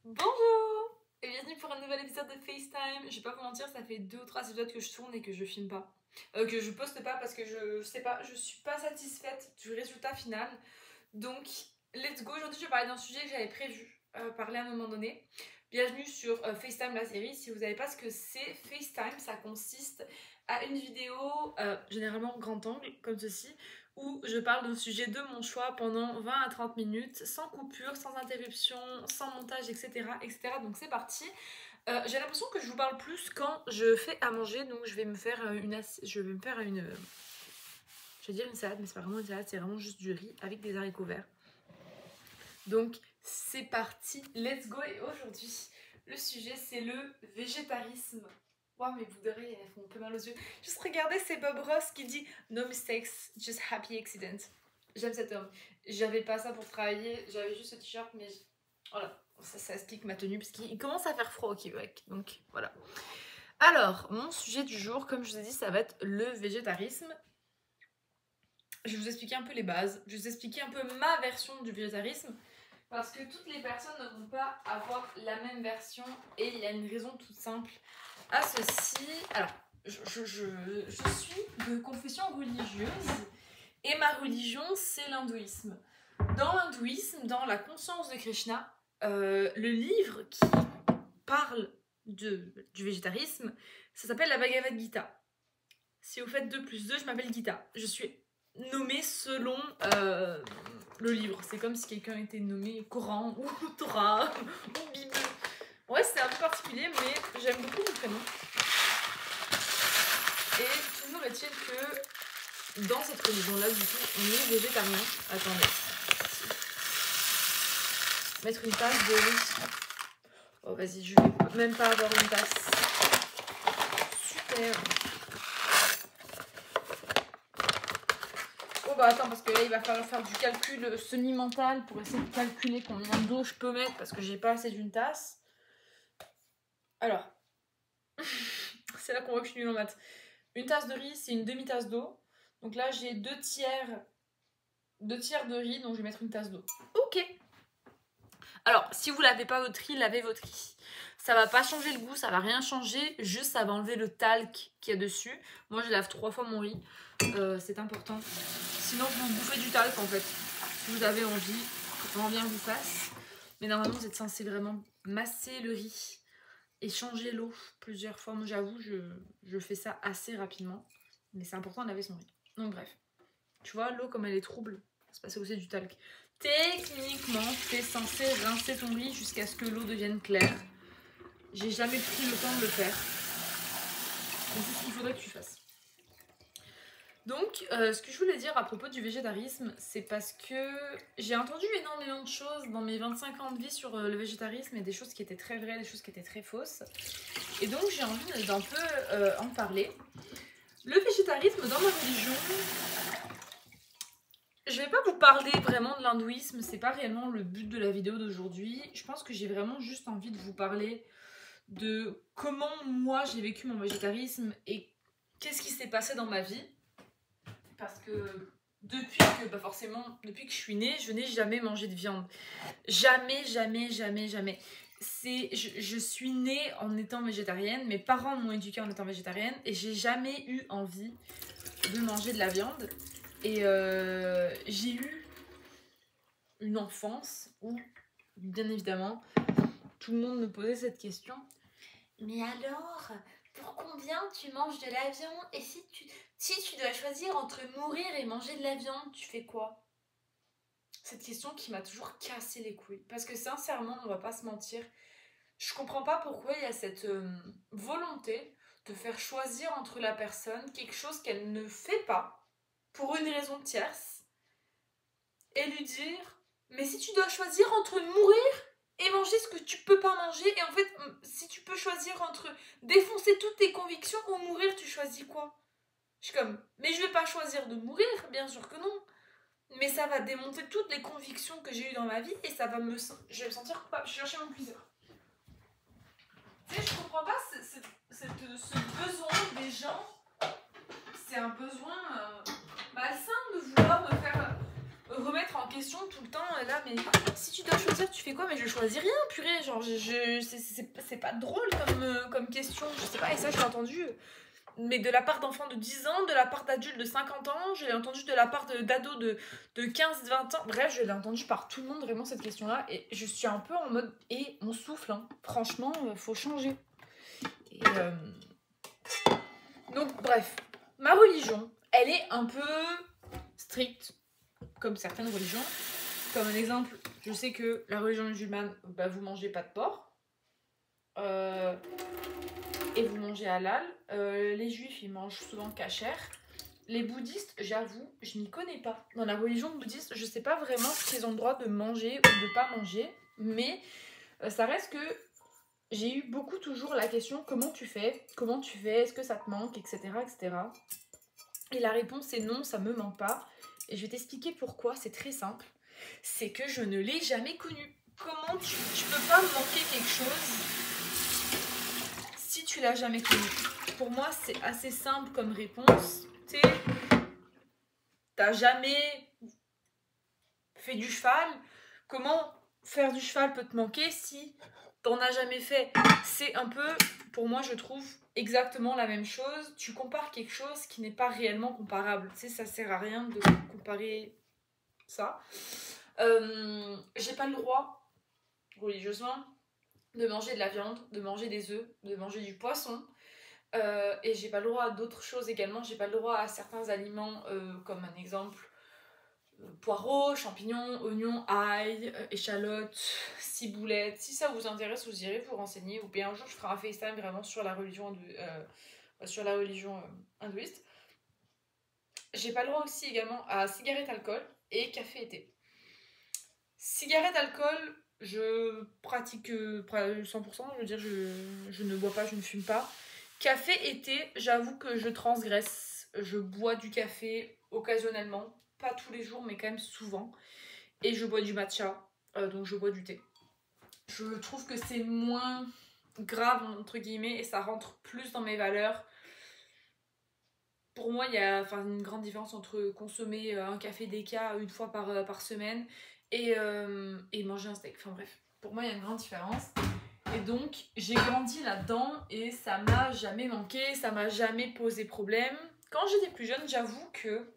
Bonjour et bienvenue pour un nouvel épisode de FaceTime. Je vais pas vous mentir, ça fait 2 ou 3 épisodes que je tourne et que je filme pas. Que je poste pas parce que je sais pas, je suis pas satisfaite du résultat final. Donc, let's go. Aujourd'hui, je vais parler d'un sujet que j'avais prévu parler à un moment donné. Bienvenue sur FaceTime la série. Si vous savez pas ce que c'est, FaceTime, ça consiste à une vidéo, généralement grand angle, comme ceci, où je parle d'un sujet de mon choix pendant 20 à 30 minutes, sans coupure, sans interruption, sans montage, etc. etc. Donc c'est parti. J'ai l'impression que je vous parle plus quand je fais à manger, donc je vais me faire je vais dire une salade, mais c'est pas vraiment une salade, c'est vraiment juste du riz avec des haricots verts. Donc c'est parti, let's go. Et aujourd'hui, le sujet c'est le végétarisme. Waouh, mes bouts d'oreilles, elles font un peu mal aux yeux. Juste regardez, c'est Bob Ross qui dit « No mistakes, just happy accident ». J'aime cet homme. J'avais pas ça pour travailler, j'avais juste ce t-shirt, mais voilà, ça explique ma tenue, parce qu'il commence à faire froid au Québec, donc voilà. Alors, mon sujet du jour, comme je vous ai dit, ça va être le végétarisme. Je vais vous expliquer un peu les bases, je vais vous expliquer un peu ma version du végétarisme, parce que toutes les personnes ne vont pas avoir la même version, et il y a une raison toute simple à ceci. Alors, je suis de confession religieuse, et ma religion, c'est l'hindouisme. Dans l'hindouisme, dans la conscience de Krishna, le livre qui parle du végétarisme, ça s'appelle la Bhagavad Gita. Si vous faites 2 plus 2, je m'appelle Gita. Je suis nommée selon le livre. C'est comme si quelqu'un était nommé Coran ou Torah ou Bible. Ouais, c'est un peu particulier, mais j'aime beaucoup mon prénom. Et toujours est-il que dans cette religion-là, du coup, on est végétarien. Attendez. Mettre une tasse de riz. Oh, vas-y, je vais même pas avoir une tasse. Super. Oh bah attends, parce que là il va falloir faire du calcul semi-mental pour essayer de calculer combien d'eau je peux mettre parce que j'ai pas assez d'une tasse. Alors, c'est là qu'on voit que je suis nulle en maths. Une tasse de riz, c'est une demi-tasse d'eau. Donc là j'ai 2 tiers de riz, donc je vais mettre une tasse d'eau. Ok. Alors, si vous lavez pas votre riz, lavez votre riz. Ça va pas changer le goût, ça va rien changer, juste ça va enlever le talc qu'il y a dessus. Moi je lave 3 fois mon riz, c'est important. Sinon vous bouffez du talc en fait. Si vous avez envie, vraiment bien vous fasse. Mais normalement vous êtes censé vraiment masser le riz et changer l'eau plusieurs fois. Moi j'avoue, je fais ça assez rapidement. Mais c'est important de laver son riz. Donc bref, tu vois l'eau comme elle est trouble, c'est parce que c'est du talc. Techniquement, tu es censé rincer ton riz jusqu'à ce que l'eau devienne claire. J'ai jamais pris le temps de le faire. C'est ce qu'il faudrait que tu fasses. Donc, ce que je voulais dire à propos du végétarisme, c'est parce que j'ai entendu énormément de choses dans mes 25 ans de vie sur le végétarisme et des choses qui étaient très vraies, des choses qui étaient très fausses. Et donc, j'ai envie d'un peu en parler. Le végétarisme dans ma religion, je vais pas vous parler vraiment de l'hindouisme, c'est pas réellement le but de la vidéo d'aujourd'hui. Je pense que j'ai vraiment juste envie de vous parler de comment moi j'ai vécu mon végétarisme et qu'est-ce qui s'est passé dans ma vie. Parce que depuis que je suis née, je n'ai jamais mangé de viande. Jamais, jamais, jamais, jamais. Je suis née en étant végétarienne, mes parents m'ont éduquée en étant végétarienne et j'ai jamais eu envie de manger de la viande. Et j'ai eu une enfance où, bien évidemment, tout le monde me posait cette question. Mais alors, pour combien tu manges de la viande? Et si tu dois choisir entre mourir et manger de la viande, tu fais quoi? Cette question qui m'a toujours cassé les couilles. Parce que sincèrement, on va pas se mentir, je comprends pas pourquoi il y a cette volonté de faire choisir entre la personne quelque chose qu'elle ne fait pas, pour une raison tierce, et lui dire, mais si tu dois choisir entre mourir et manger ce que tu peux pas manger, et en fait, si tu peux choisir entre défoncer toutes tes convictions ou mourir, tu choisis quoi? Je suis comme, mais je vais pas choisir de mourir, bien sûr que non. Mais ça va démonter toutes les convictions que j'ai eues dans ma vie et ça va je vais me sentir coupable. Je vais chercher mon cuiseur. Tu sais, je comprends pas ce besoin des gens. C'est un besoin malsain de vouloir me faire remettre en question tout le temps, là, mais si tu dois choisir, tu fais quoi? Mais je choisis rien, purée, genre, c'est pas drôle comme question, je sais pas, et ça, je l'ai entendu, mais de la part d'enfants de 10 ans, de la part d'adultes de 50 ans, je l'ai entendu de la part d'ados de 15-20 ans, bref, je l'ai entendu par tout le monde, vraiment, cette question-là, et je suis un peu en mode, et on souffle, hein. Franchement, faut changer. Et, donc, bref, ma religion, elle est un peu stricte, comme certaines religions. Comme un exemple, je sais que la religion musulmane, bah, vous mangez pas de porc. Et vous mangez halal. Les juifs, ils mangent souvent kasher. Les bouddhistes, j'avoue, je n'y connais pas. Dans la religion bouddhiste, je sais pas vraiment ce qu'ils ont le droit de manger ou de pas manger. Mais ça reste que j'ai eu beaucoup toujours la question comment tu fais, est-ce que ça te manque, etc. etc. Et la réponse est non, ça me manque pas. Et je vais t'expliquer pourquoi, c'est très simple. C'est que je ne l'ai jamais connu. Comment tu peux pas manquer quelque chose si tu l'as jamais connu? Pour moi, c'est assez simple comme réponse. Tu sais, t'as jamais fait du cheval. Comment faire du cheval peut te manquer si t'en as jamais fait? C'est un peu, pour moi, je trouve exactement la même chose. Tu compares quelque chose qui n'est pas réellement comparable. Tu sais, ça sert à rien de comparer ça. J'ai pas le droit, religieusement, de manger de la viande, de manger des œufs, de manger du poisson. Et j'ai pas le droit à d'autres choses également. J'ai pas le droit à certains aliments, comme un exemple, poireaux, champignons, oignons, ail, échalotes, ciboulettes. Si ça vous intéresse, vous irez vous renseigner. Ou bien un jour, je ferai un FaceTime vraiment sur la religion, hindouiste. J'ai pas le droit aussi également à cigarettes, alcool et café et thé. Cigarette, alcool, je pratique 100%, je veux dire, je ne bois pas, je ne fume pas. Café et thé, j'avoue que je transgresse. Je bois du café occasionnellement, pas tous les jours, mais quand même souvent. Et je bois du matcha, donc je bois du thé. Je trouve que c'est moins grave, entre guillemets, et ça rentre plus dans mes valeurs. Pour moi, il y a une grande différence entre consommer un café déca une fois par semaine et manger un steak. Enfin bref, pour moi, il y a une grande différence. Et donc, j'ai grandi là-dedans et ça m'a jamais manqué, ça m'a jamais posé problème. Quand j'étais plus jeune, j'avoue que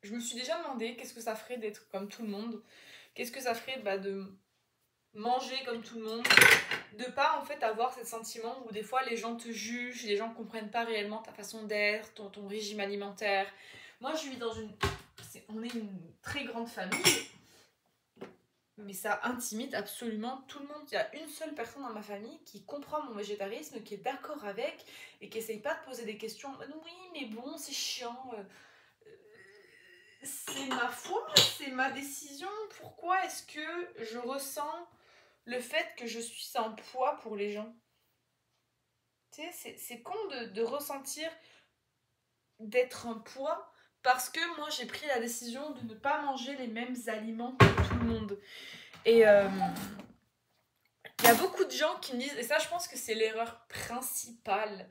je me suis déjà demandé qu'est-ce que ça ferait d'être comme tout le monde. Qu'est-ce que ça ferait de manger comme tout le monde, de pas en fait avoir ce sentiment où des fois les gens te jugent, les gens comprennent pas réellement ta façon d'être, ton régime alimentaire. Moi je vis dans on est une très grande famille, mais ça intimide absolument tout le monde. Il y a une seule personne dans ma famille qui comprend mon végétarisme, qui est d'accord avec et qui essaye pas de poser des questions. Oui mais bon c'est chiant, c'est ma foi, c'est ma décision, pourquoi est-ce que je ressens le fait que je suis un poids pour les gens? Tu sais, c'est con de ressentir d'être un poids parce que moi j'ai pris la décision de ne pas manger les mêmes aliments que tout le monde. Et il y a beaucoup de gens qui me disent, et ça je pense que c'est l'erreur principale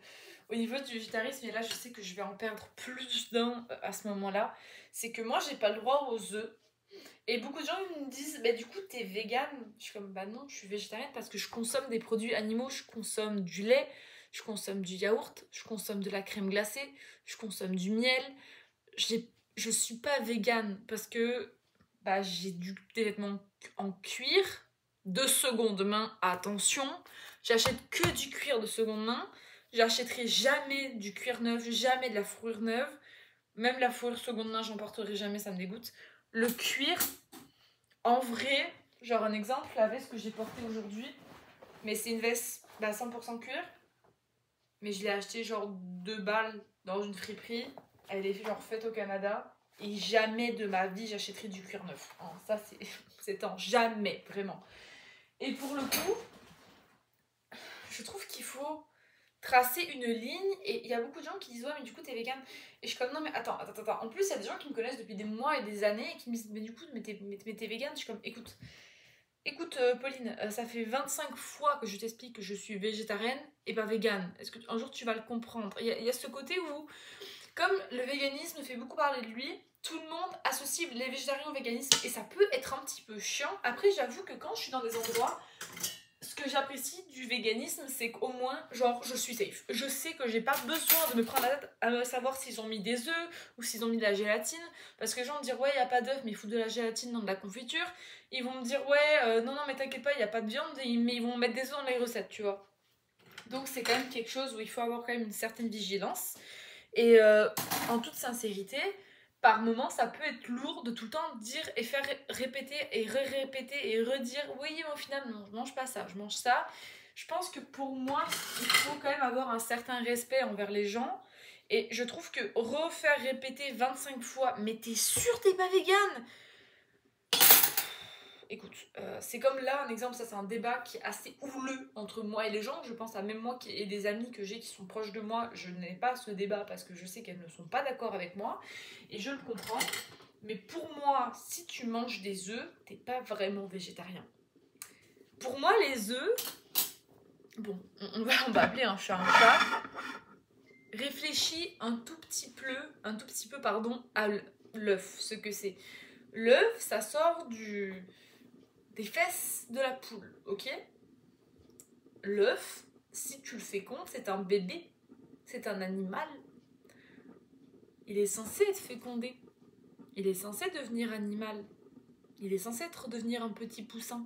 au niveau du végétarisme, et là je sais que je vais en perdre plus d'un à ce moment-là, c'est que moi j'ai pas le droit aux œufs. Et beaucoup de gens me disent, bah du coup t'es végane. Je suis comme, bah non, je suis végétarienne parce que je consomme des produits animaux, je consomme du lait, je consomme du yaourt, je consomme de la crème glacée, je consomme du miel. Je suis pas végane parce que bah, j'ai des vêtements en cuir de seconde main, attention, j'achète que du cuir de seconde main, j'achèterai jamais du cuir neuf, jamais de la fourrure neuve, même la fourrure seconde main j'en porterai jamais, ça me dégoûte. Le cuir, en vrai, genre un exemple, la veste que j'ai portée aujourd'hui, mais c'est une veste 100% cuir, mais je l'ai achetée genre 2 balles dans une friperie, elle est genre faite au Canada, et jamais de ma vie j'achèterai du cuir neuf. Hein, ça c'est en jamais, vraiment. Et pour le coup, je trouve qu'il faut tracer une ligne, et il y a beaucoup de gens qui disent ouais mais du coup t'es végane, et je suis comme non mais attends, en plus il y a des gens qui me connaissent depuis des mois et des années et qui me disent mais du coup mais t'es végane. Je suis comme écoute Pauline, ça fait 25 fois que je t'explique que je suis végétarienne et pas végane, est-ce que un jour tu vas le comprendre? Il y a ce côté où comme le véganisme fait beaucoup parler de lui, tout le monde associe les végétariens au véganisme et ça peut être un petit peu chiant. Après, j'avoue que quand je suis dans des endroits, ce que j'apprécie du véganisme, c'est qu'au moins, genre, je suis safe. Je sais que j'ai pas besoin de me prendre la tête à savoir s'ils ont mis des œufs ou s'ils ont mis de la gélatine. Parce que les gens vont me dire, ouais, il n'y a pas d'œufs, mais ils foutent de la gélatine dans de la confiture. Ils vont me dire, ouais, non, mais t'inquiète pas, il n'y a pas de viande, mais ils vont mettre des œufs dans les recettes, tu vois. Donc, c'est quand même quelque chose où il faut avoir quand même une certaine vigilance. Et en toute sincérité, par moment, ça peut être lourd de tout le temps dire et faire répéter et répéter et redire oui, mais au final, non, je mange pas ça, je mange ça. Je pense que pour moi, il faut quand même avoir un certain respect envers les gens. Et je trouve que refaire répéter 25 fois, mais t'es sûr t'es pas végane? Écoute, c'est comme là, un exemple, ça c'est un débat qui est assez houleux entre moi et les gens. Je pense à même moi et des amis que j'ai qui sont proches de moi, je n'ai pas ce débat parce que je sais qu'elles ne sont pas d'accord avec moi. Et je le comprends. Mais pour moi, si tu manges des œufs, t'es pas vraiment végétarien. Pour moi, les œufs, bon, on va appeler un chat un chat. Réfléchis un tout petit peu, à l'œuf, ce que c'est. L'œuf, ça sort des fesses de la poule, ok? L'œuf, si tu le fécondes, c'est un bébé, c'est un animal. Il est censé être fécondé. Il est censé devenir animal. Il est censé devenir un petit poussin.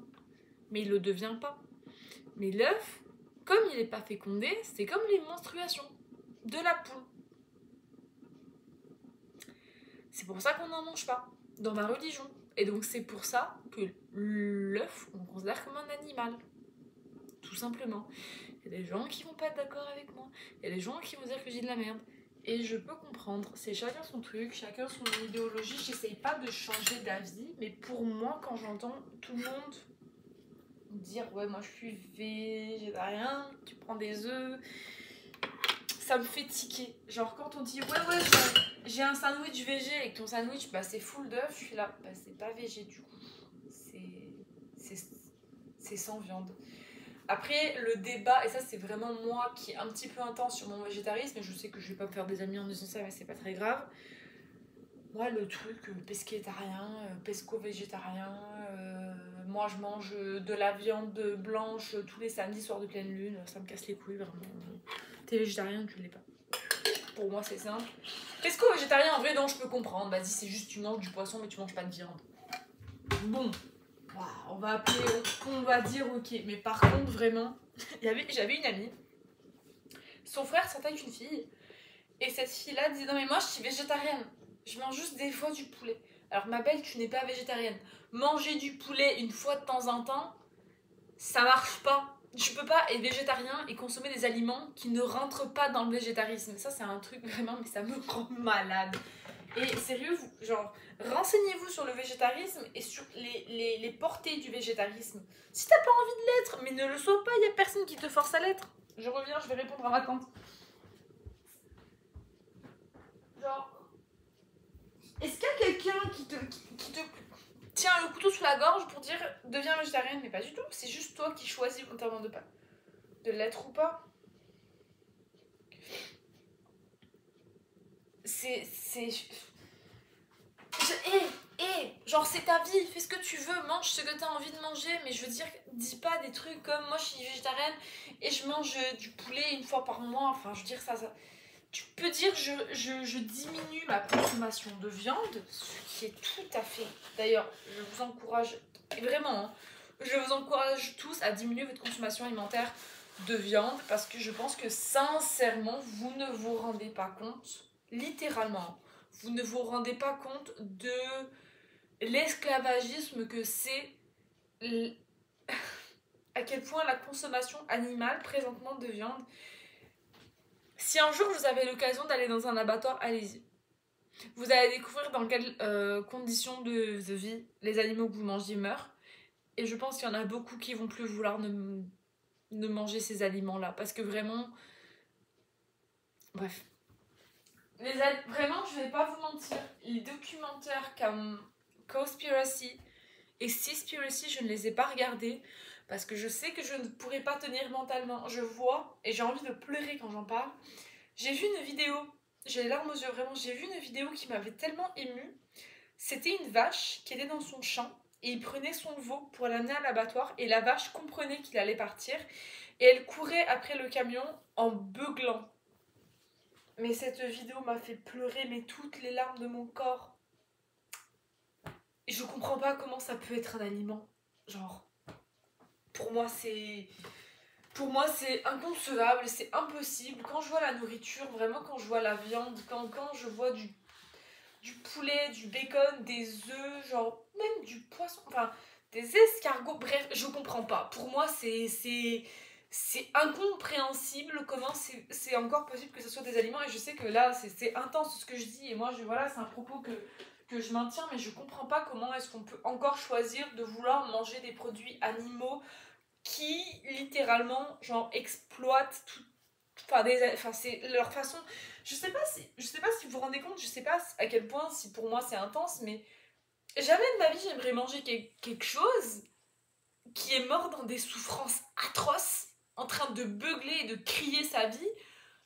Mais il ne le devient pas. Mais l'œuf, comme il n'est pas fécondé, c'est comme les menstruations de la poule. C'est pour ça qu'on n'en mange pas dans ma religion. Et donc c'est pour ça que l'œuf, on le considère comme un animal. Tout simplement. Il y a des gens qui vont pas être d'accord avec moi. Il y a des gens qui vont dire que j'ai de la merde. Et je peux comprendre. C'est chacun son truc, chacun son idéologie. J'essaye pas de changer d'avis. Mais pour moi, quand j'entends tout le monde dire ouais, moi je suis végétarien, tu prends des œufs, ça me fait tiquer. Genre quand on dit ouais, j'ai un sandwich végé et que ton sandwich c'est full d'œufs, je suis là, c'est pas végé du coup. C'est sans viande. Après, le débat, et ça c'est vraiment moi qui est un petit peu intense sur mon végétarisme, et je sais que je vais pas me faire des amis en disant ça, mais c'est pas très grave. Moi, le truc pesquétarien, pesco-végétarien, moi je mange de la viande blanche tous les samedis soirs de pleine lune, ça me casse les couilles vraiment. T'es végétarien, tu l'es pas. Pour moi, c'est simple. Pesco-végétarien, en vrai, non, je peux comprendre. Vas-y, c'est juste tu manges du poisson, mais tu manges pas de viande. Bon. On va dire ok, mais par contre vraiment, j'avais une amie, son frère sortait avec une fille, et cette fille-là disait non mais moi je suis végétarienne, je mange juste des fois du poulet. Alors ma belle, tu n'es pas végétarienne, manger du poulet une fois de temps en temps, ça marche pas. Je peux pas être végétarien et consommer des aliments qui ne rentrent pas dans le végétarisme. Ça c'est un truc vraiment, mais ça me rend malade. Et sérieux, renseignez-vous sur le végétarisme et sur les portées du végétarisme. Si t'as pas envie de l'être, mais ne le sois pas, il y a personne qui te force à l'être. Je reviens, je vais répondre à ma tante. Genre, est-ce qu'il y a quelqu'un qui te tient le couteau sous la gorge pour dire deviens végétarienne? Mais pas du tout, c'est juste toi qui choisis volontairement de l'être ou pas. Genre c'est ta vie, fais ce que tu veux, mange ce que t'as envie de manger, mais je veux dire, dis pas des trucs comme moi je suis végétarienne et je mange du poulet une fois par mois, enfin je veux dire ça. Tu peux dire je diminue ma consommation de viande, ce qui est tout à fait. D'ailleurs, je vous encourage, vraiment, hein, je vous encourage tous à diminuer votre consommation alimentaire de viande parce que je pense que sincèrement, vous ne vous rendez pas compte, littéralement, vous ne vous rendez pas compte de l'esclavagisme que c'est, à quel point la consommation animale présentement de viande. Si un jour vous avez l'occasion d'aller dans un abattoir, allez-y. Vous allez découvrir dans quelles conditions de vie les animaux que vous mangez meurent. Et je pense qu'il y en a beaucoup qui vont plus vouloir ne manger ces aliments-là. Parce que vraiment... Bref. Vraiment, je vais pas vous mentir. Les documentaires comme Cowspiracy et Seaspiracy, je ne les ai pas regardés. Parce que je sais que je ne pourrais pas tenir mentalement. Je vois et j'ai envie de pleurer quand j'en parle. J'ai vu une vidéo j'ai les larmes aux yeux, vraiment. J'ai vu une vidéo qui m'avait tellement émue. C'était une vache qui était dans son champ et il prenait son veau pour l'amener à l'abattoir et la vache comprenait qu'il allait partir et elle courait après le camion en beuglant. Mais cette vidéo m'a fait pleurer mais toutes les larmes de mon corps. Et je comprends pas comment ça peut être un aliment. Genre, pour moi c'est inconcevable, c'est impossible. Quand je vois la nourriture, vraiment quand je vois la viande, quand je vois du poulet, du bacon, des œufs, genre même du poisson, enfin des escargots, bref, je comprends pas. Pour moi, c'est incompréhensible comment c'est encore possible que ce soit des aliments. Et je sais que là, c'est intense ce que je dis. Et moi, voilà, c'est un propos que je maintiens, mais je comprends pas comment est-ce qu'on peut encore choisir de vouloir manger des produits animaux qui littéralement genre exploitent tout, enfin c'est leur façon. Je sais pas si vous vous rendez compte, je sais pas à quel point si pour moi c'est intense, mais jamais de ma vie j'aimerais manger quelque chose qui est mort dans des souffrances atroces, en train de beugler et de crier sa vie.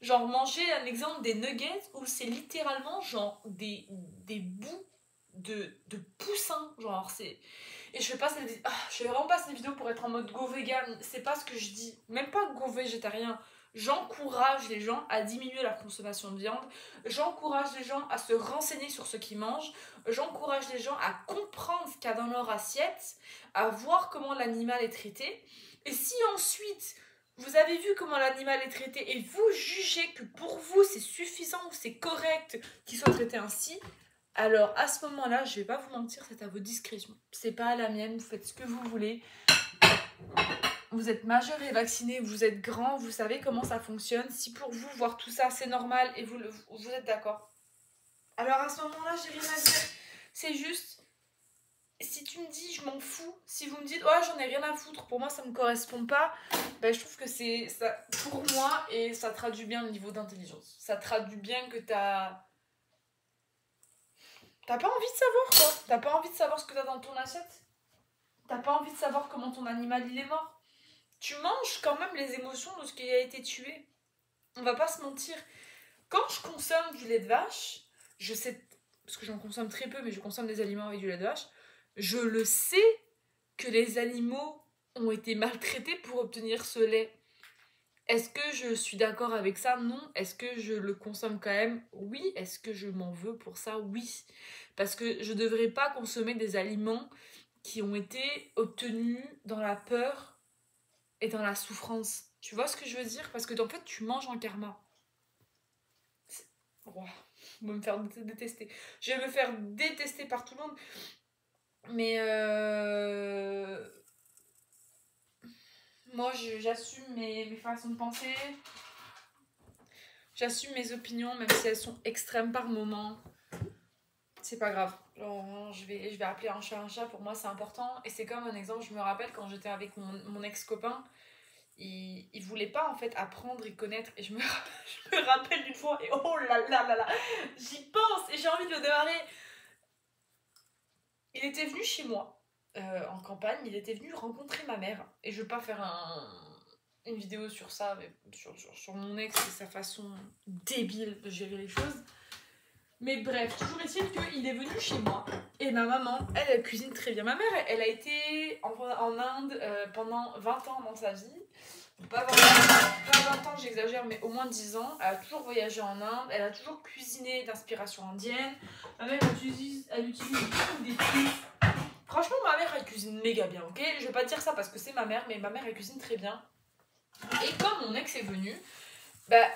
Genre manger un exemple des nuggets où c'est littéralement genre des bouts de poussins, genre c'est. Et je fais pas je fais vraiment pas cette vidéo pour être en mode go vegan, c'est pas ce que je dis, même pas go végétarien. J'encourage les gens à diminuer leur consommation de viande, j'encourage les gens à se renseigner sur ce qu'ils mangent, j'encourage les gens à comprendre ce qu'il y a dans leur assiette, à voir comment l'animal est traité. Et si ensuite vous avez vu comment l'animal est traité et vous jugez que pour vous c'est suffisant ou c'est correct qu'il soit traité ainsi, alors à ce moment-là, je vais pas vous mentir, c'est à votre discrétion. C'est pas à la mienne, vous faites ce que vous voulez. Vous êtes majeur et vacciné, vous êtes grand, vous savez comment ça fonctionne. Si pour vous, voir tout ça, c'est normal et vous êtes d'accord. Alors à ce moment-là, j'ai rien à dire. C'est juste, si tu me dis je m'en fous, si vous me dites oh j'en ai rien à foutre, pour moi ça me correspond pas, ben, je trouve que c'est ça pour moi et ça traduit bien le niveau d'intelligence. Ça traduit bien que t'as pas envie de savoir quoi. T'as pas envie de savoir ce que t'as dans ton assiette. T'as pas envie de savoir comment ton animal il est mort. Tu manges quand même les émotions de ce qui a été tué. On va pas se mentir. Quand je consomme du lait de vache, je sais, parce que j'en consomme très peu, mais je consomme des aliments avec du lait de vache, je le sais que les animaux ont été maltraités pour obtenir ce lait. Est-ce que je suis d'accord avec ça? Non. Est-ce que je le consomme quand même? Oui. Est-ce que je m'en veux pour ça? Oui. Parce que je devrais pas consommer des aliments qui ont été obtenus dans la peur et dans la souffrance. Tu vois ce que je veux dire? Parce que en fait, tu manges en karma. Oh, je vais me faire détester. Je vais me faire détester par tout le monde. Mais moi, j'assume mes façons de penser. J'assume mes opinions, même si elles sont extrêmes par moment. C'est pas grave. Genre, je vais appeler un chat, pour moi c'est important. Et c'est comme un exemple, je me rappelle quand j'étais avec mon ex-copain, il voulait pas en fait apprendre et connaître. Et je me rappelle d'une fois, et oh là là là là, j'y pense et j'ai envie de le démarrer. Il était venu chez moi, en campagne, il était venu rencontrer ma mère. Et je veux pas faire une vidéo sur ça, mais sur mon ex et sa façon débile de gérer les choses. Mais bref, toujours est-il qu'il est venu chez moi. Et ma maman, elle cuisine très bien. Ma mère, elle a été en Inde pendant 20 ans dans sa vie. Pas 20 ans, j'exagère, mais au moins 10 ans. Elle a toujours voyagé en Inde. Elle a toujours cuisiné d'inspiration indienne. Ma mère, elle utilise beaucoup d'épices. Franchement, ma mère, elle cuisine méga bien, ok? Je vais pas dire ça parce que c'est ma mère, mais ma mère, elle cuisine très bien. Et quand mon ex est venu, bah,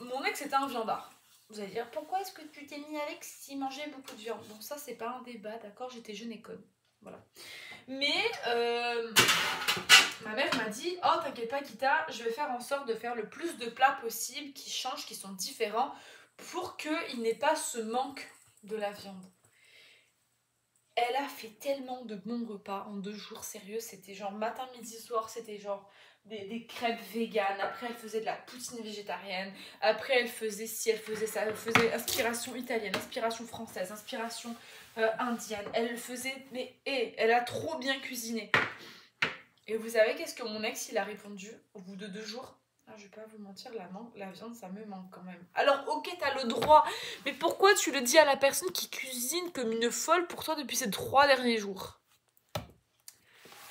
mon ex était un viandard. Vous allez dire, pourquoi est-ce que tu t'es mis avec s'il mangeait beaucoup de viande? Bon, ça, c'est pas un débat, d'accord? J'étais jeune et conne. Voilà. Mais ma mère m'a dit, oh, t'inquiète pas, Kita, je vais faire en sorte de faire le plus de plats possible qui changent, qui sont différents, pour qu'il n'ait pas ce manque de la viande. Elle a fait tellement de bons repas en 2 jours, sérieux. C'était genre matin, midi, soir, c'était genre des crêpes véganes. Après, elle faisait de la poutine végétarienne. Après, elle faisait ci, elle faisait ça. Elle faisait inspiration italienne, inspiration française, inspiration indienne. Elle faisait... elle a trop bien cuisiné. Et vous savez qu'est-ce que mon ex, il a répondu au bout de 2 jours? Ah, je vais pas vous mentir, la viande, ça me manque quand même. Alors, ok, t'as le droit, mais pourquoi tu le dis à la personne qui cuisine comme une folle pour toi depuis ces 3 derniers jours?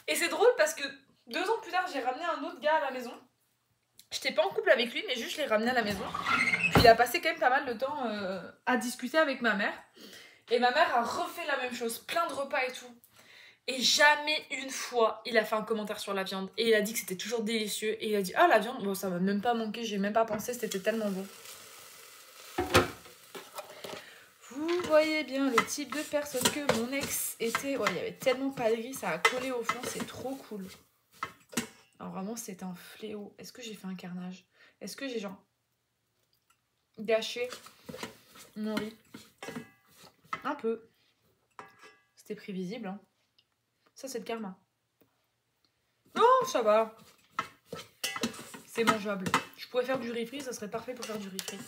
Et c'est drôle parce que 2 ans plus tard, j'ai ramené un autre gars à la maison. J'étais pas en couple avec lui, mais juste je l'ai ramené à la maison. Puis il a passé quand même pas mal de temps à discuter avec ma mère. Et ma mère a refait la même chose, plein de repas et tout. Et jamais une fois, il a fait un commentaire sur la viande. Et il a dit que c'était toujours délicieux. Et il a dit, ah la viande, bon ça m'a même pas manqué, j'ai même pas pensé, c'était tellement bon. Vous voyez bien le type de personne que mon ex était. Ouais, il y avait tellement pas de gris, ça a collé au fond, c'est trop cool. Alors vraiment, c'est un fléau. Est-ce que j'ai fait un carnage? Est-ce que j'ai genre gâché mon riz? Un peu. C'était prévisible, hein. Ça, c'est le karma. Non, ça va. C'est mangeable. Je pourrais faire du riz frit, ça serait parfait pour faire du riz frit.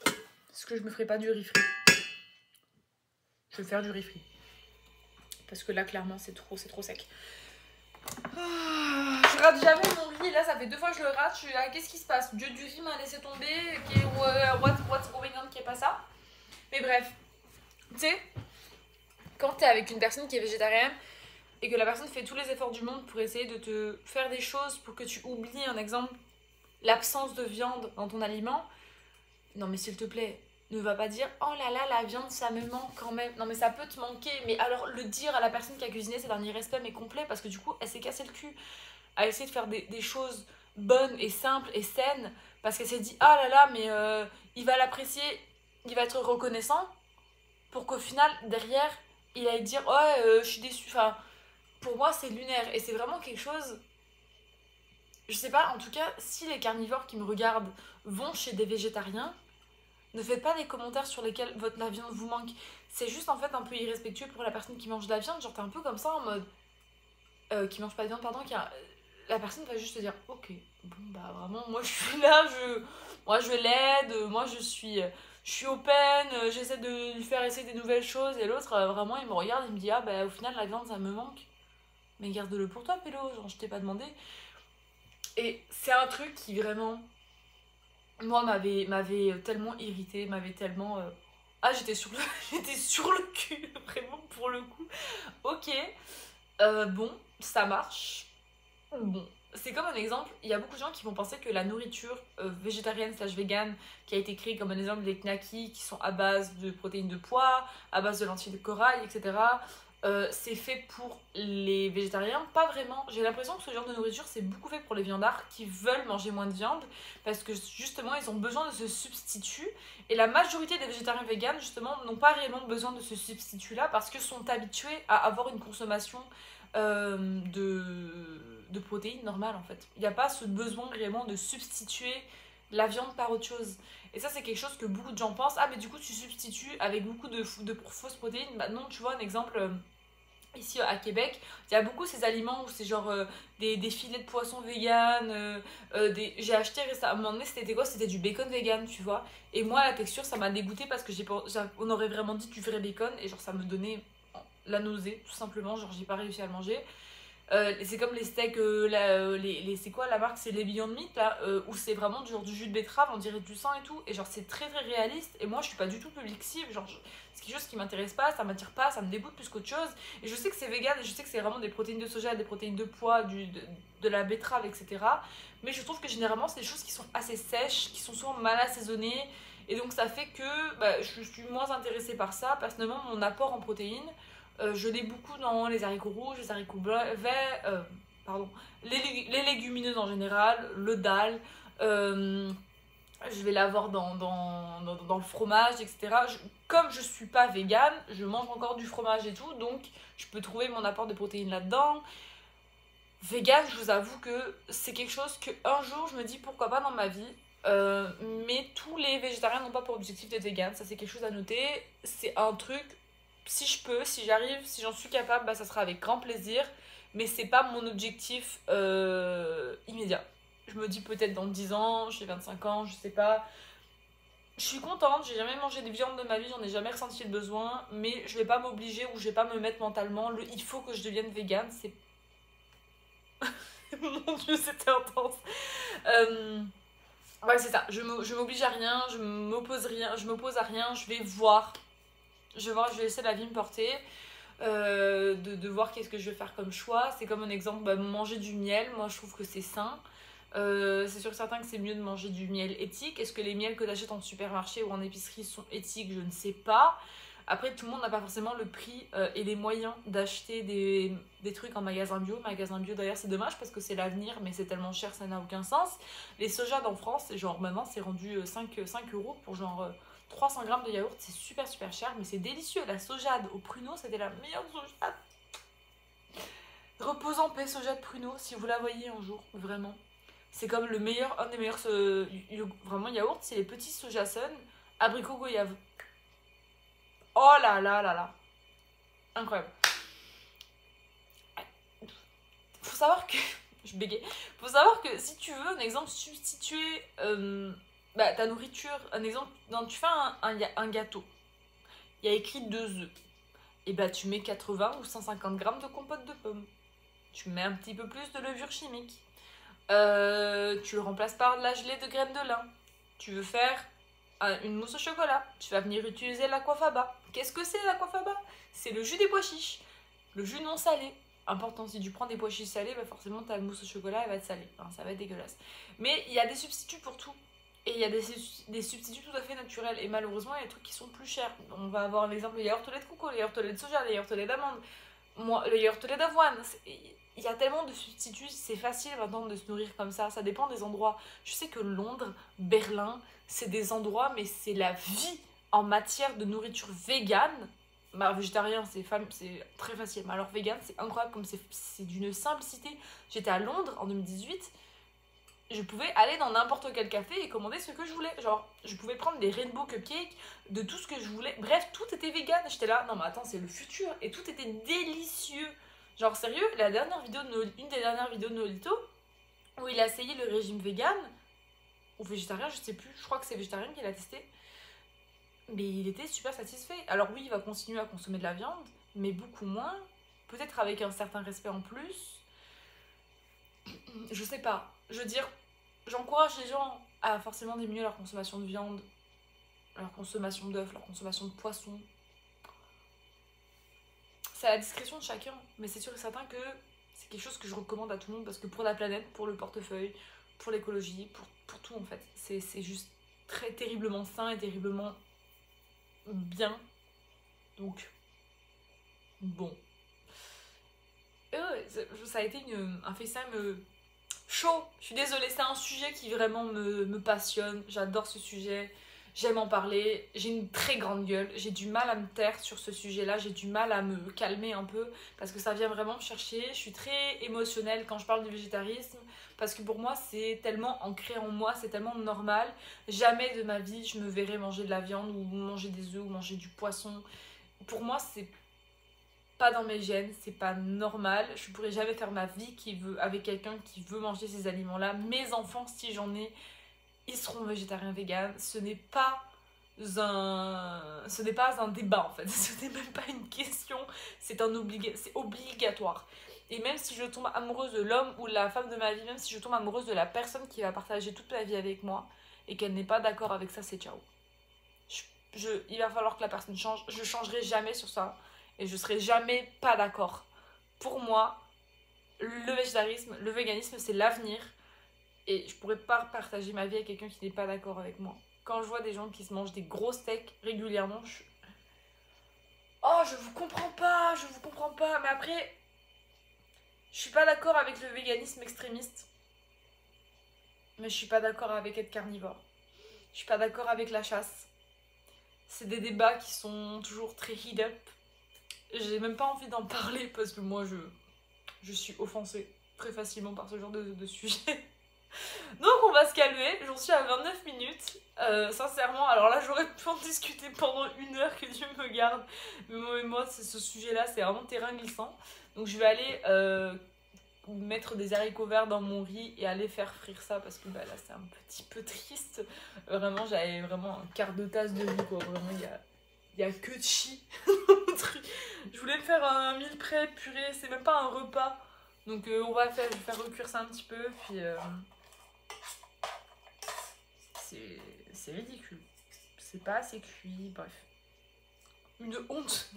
Est-ce que je me ferais pas du riz frit? Je vais faire du riz frit. Parce que là, clairement, c'est trop sec. Je rate jamais mon riz. Là, ça fait 2 fois que je le rate. Je suis là, qu'est-ce qui se passe? Dieu du riz m'a laissé tomber. What's going on, qui est pas ça. Mais bref. Tu sais, quand t'es avec une personne qui est végétarienne et que la personne fait tous les efforts du monde pour essayer de te faire des choses pour que tu oublies, un exemple, l'absence de viande dans ton aliment, non mais s'il te plaît, ne va pas dire oh là là, la viande ça me manque quand même. Non mais ça peut te manquer, mais alors le dire à la personne qui a cuisiné, c'est d'un irrespect mais complet, parce que du coup elle s'est cassé le cul à essayer de faire des choses bonnes et simples et saines, parce qu'elle s'est dit ah là là, mais il va l'apprécier, il va être reconnaissant, pour qu'au final derrière il aille dire oh je suis déçue. Enfin, pour moi c'est lunaire et c'est vraiment quelque chose. Je sais pas, en tout cas, si les carnivores qui me regardent vont chez des végétariens, ne faites pas des commentaires sur lesquels la viande vous manque. C'est juste en fait un peu irrespectueux pour la personne qui mange de la viande. Genre, t'es un peu comme ça en mode. Qui mange pas de viande, pardon. La personne va juste te dire ok, bon bah vraiment, moi je suis là, moi je l'aide, moi je suis open, j'essaie de lui faire essayer des nouvelles choses. Et l'autre, vraiment, il me regarde, il me dit ah bah au final la viande ça me manque. Mais garde-le pour toi, Pélo, genre je t'ai pas demandé. Et c'est un truc qui vraiment, moi, m'avait tellement irritée, m'avait tellement. Ah, j'étais sur, j'étais sur le cul, vraiment, pour le coup. Ok, bon, ça marche. Bon, c'est comme un exemple, il y a beaucoup de gens qui vont penser que la nourriture végétarienne slash vegan, qui a été créée comme un exemple des knackis, qui sont à base de protéines de pois, à base de lentilles de corail, etc., c'est fait pour les végétariens. Pas vraiment. J'ai l'impression que ce genre de nourriture, c'est beaucoup fait pour les viandards qui veulent manger moins de viande, parce que justement, ils ont besoin de ce substitut. Et la majorité des végétariens véganes, justement, n'ont pas réellement besoin de ce substitut-là, parce qu'ils sont habitués à avoir une consommation de protéines normales, en fait. Il n'y a pas ce besoin réellement de substituer la viande par autre chose. Et ça, c'est quelque chose que beaucoup de gens pensent. Ah, mais du coup, tu substitues avec beaucoup de fausses protéines. Bah non, tu vois, un exemple, ici à Québec, il y a beaucoup ces aliments où c'est genre des filets de poisson vegan. J'ai acheté récemment, à un moment donné, c'était quoi? C'était du bacon vegan, tu vois. Et moi, la texture, ça m'a dégoûté parce que on aurait vraiment dit du vrai bacon. Et genre, ça me donnait la nausée, tout simplement. Genre, j'ai pas réussi à le manger. C'est comme les steaks, c'est quoi la marque? C'est les Beyond Meat là, où c'est vraiment genre du jus de betterave, on dirait du sang et tout, et genre c'est très très réaliste. Et moi je suis pas du tout public cible, genre c'est quelque chose qui m'intéresse pas, ça m'attire pas, ça me dégoûte plus qu'autre chose. Et je sais que c'est vegan, et je sais que c'est vraiment des protéines de soja, des protéines de pois, de la betterave, etc. Mais je trouve que généralement c'est des choses qui sont assez sèches, qui sont souvent mal assaisonnées, et donc ça fait que bah, je suis moins intéressée par ça. Personnellement, mon apport en protéines, je l'ai beaucoup dans les haricots rouges, les haricots verts, pardon, les légumineuses en général, le dalle. Je vais l'avoir dans le fromage, etc. Comme je suis pas végane, je mange encore du fromage et tout, donc je peux trouver mon apport de protéines là-dedans. Vegan, je vous avoue que c'est quelque chose que un jour je me dis pourquoi pas dans ma vie. Mais tous les végétariens n'ont pas pour objectif d'être vegan, ça c'est quelque chose à noter. C'est un truc, si je peux, si j'arrive, si j'en suis capable, bah, ça sera avec grand plaisir. Mais c'est pas mon objectif immédiat. Je me dis peut-être dans 10 ans, j'ai 25 ans, je sais pas. Je suis contente, j'ai jamais mangé de viande de ma vie, j'en ai jamais ressenti le besoin. Mais je vais pas m'obliger ou je vais pas me mettre mentalement il faut que je devienne vegan. Mon dieu, c'était intense. Ouais, c'est ça. Je m'oblige à rien, je m'oppose à rien, je vais voir. Je vais laisser la vie me porter. De voir qu'est-ce que je vais faire comme choix. C'est comme un exemple, manger du miel. Moi, je trouve que c'est sain. C'est sûr et certain que c'est mieux de manger du miel éthique. Est-ce que les miels que tu achètes en supermarché ou en épicerie sont éthiques? Je ne sais pas. Après, tout le monde n'a pas forcément le prix et les moyens d'acheter des trucs en magasin bio. Magasin bio, d'ailleurs, c'est dommage parce que c'est l'avenir, mais c'est tellement cher, ça n'a aucun sens. Les sojades en France, genre maintenant, c'est rendu 5 € pour genre 300 grammes de yaourt. C'est super super cher, mais c'est délicieux. La sojade au pruneau, c'était la meilleure sojade. Repose en paix, sojade pruneau, si vous la voyez un jour, vraiment. C'est comme un des meilleurs vraiment yaourt, c'est les petits sojasun abricot goyave. Oh là là là là. Incroyable. Faut savoir que... Je bégaye. Faut savoir que si tu veux un exemple substituer ta nourriture, un exemple, tu fais un gâteau. Il y a écrit 2 œufs. Et tu mets 80 ou 150 grammes de compote de pommes. Tu mets un petit peu plus de levure chimique. Tu le remplaces par de la gelée de graines de lin. Tu veux faire une mousse au chocolat. Tu vas venir utiliser l'aquafaba. Qu'est-ce que c'est l'aquafaba? C'est le jus des pois chiches. Le jus non salé. Important, si tu prends des pois chiches salés, forcément ta mousse au chocolat elle va être salée. Enfin, ça va être dégueulasse. Mais il y a des substituts pour tout. Et il y a des substituts tout à fait naturels. Et malheureusement, il y a des trucs qui sont plus chers. On va avoir l'exemple des yaourts au lait de coco, les yaourts au lait de soja, les yaourts au lait d'amande, le yaourt au lait d'avoine. Il y a tellement de substituts, c'est facile maintenant de se nourrir comme ça. Ça dépend des endroits. Je sais que Londres, Berlin, c'est des endroits, mais c'est la vie en matière de nourriture végane. Végétarien, c'est très facile. Mais alors vegan, c'est incroyable comme c'est d'une simplicité. J'étais à Londres en 2018. Je pouvais aller dans n'importe quel café et commander ce que je voulais. Genre, je pouvais prendre des rainbow cupcakes, de tout ce que je voulais. Bref, tout était vegan. J'étais là, non mais attends, c'est le futur. Et tout était délicieux. Genre, sérieux, une des dernières vidéos de Nolito, où il a essayé le régime vegan, ou végétarien, je sais plus, je crois que c'est végétarien qu'il a testé. Mais il était super satisfait. Alors oui, il va continuer à consommer de la viande, mais beaucoup moins. Peut-être avec un certain respect en plus. Je sais pas. Je veux dire, j'encourage les gens à forcément diminuer leur consommation de viande, leur consommation d'œufs, leur consommation de poissons. C'est à la discrétion de chacun, mais c'est sûr et certain que c'est quelque chose que je recommande à tout le monde parce que pour la planète, pour le portefeuille, pour l'écologie, pour tout en fait. C'est juste très terriblement sain et terriblement bien. Donc, bon. Ça a été un FaceTime chaud. Je suis désolée, c'est un sujet qui vraiment me passionne. J'adore ce sujet. J'aime en parler. J'ai une très grande gueule. J'ai du mal à me taire sur ce sujet-là. J'ai du mal à me calmer un peu parce que ça vient vraiment me chercher. Je suis très émotionnelle quand je parle du végétarisme parce que pour moi, c'est tellement ancré en moi, c'est tellement normal. Jamais de ma vie, je me verrais manger de la viande ou manger des œufs ou manger du poisson. Pour moi, c'est pas dans mes gènes, c'est pas normal. Je pourrais jamais faire ma vie avec quelqu'un qui veut manger ces aliments-là. Mes enfants, si j'en ai, ils seront végétariens, véganes. Ce n'est pas un débat en fait. Ce n'est même pas une question. C'est obligatoire. Et même si je tombe amoureuse de l'homme ou de la femme de ma vie, même si je tombe amoureuse de la personne qui va partager toute ma vie avec moi et qu'elle n'est pas d'accord avec ça, c'est ciao. Il va falloir que la personne change. Je changerai jamais sur ça. Et je serai jamais pas d'accord. Pour moi, le végétarisme, le véganisme, c'est l'avenir. Et je pourrais pas partager ma vie avec quelqu'un qui n'est pas d'accord avec moi. Quand je vois des gens qui se mangent des gros steaks régulièrement, oh, je vous comprends pas. Mais après, je suis pas d'accord avec le véganisme extrémiste. Mais je suis pas d'accord avec être carnivore. Je suis pas d'accord avec la chasse. C'est des débats qui sont toujours très heat up. J'ai même pas envie d'en parler parce que moi je suis offensée très facilement par ce genre de sujet. Donc on va se calmer, j'en suis à 29 minutes. Sincèrement, alors là j'aurais pu en discuter pendant 1 heure, que Dieu me garde. Mais moi ce sujet-là c'est vraiment terrain glissant. Donc je vais aller mettre des haricots verts dans mon riz et aller faire frire ça parce que là c'est un petit peu triste. Vraiment j'avais vraiment un quart de tasse de riz quoi, vraiment il y a que de chi. Je voulais me faire un meal prep purée, c'est même pas un repas. Donc on va faire recuire ça un petit peu, puis c'est ridicule. C'est pas assez cuit, bref. Une honte.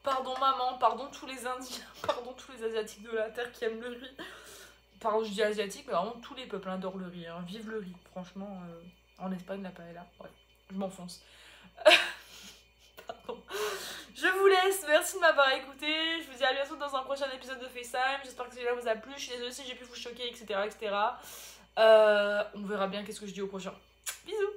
Pardon maman, pardon tous les Indiens, pardon tous les Asiatiques de la Terre qui aiment le riz. Pardon, je dis asiatique, mais vraiment tous les peuples adorent le riz. Hein. Vive le riz, franchement. En Espagne, la paella. Ouais, je m'enfonce. Pardon. Je vous laisse, merci de m'avoir écouté. Je vous dis à bientôt dans un prochain épisode de FaceTime. J'espère que celui-là vous a plu. Je suis désolée si j'ai pu vous choquer, etc. etc. On verra bien qu'est-ce que je dis au prochain. Bisous.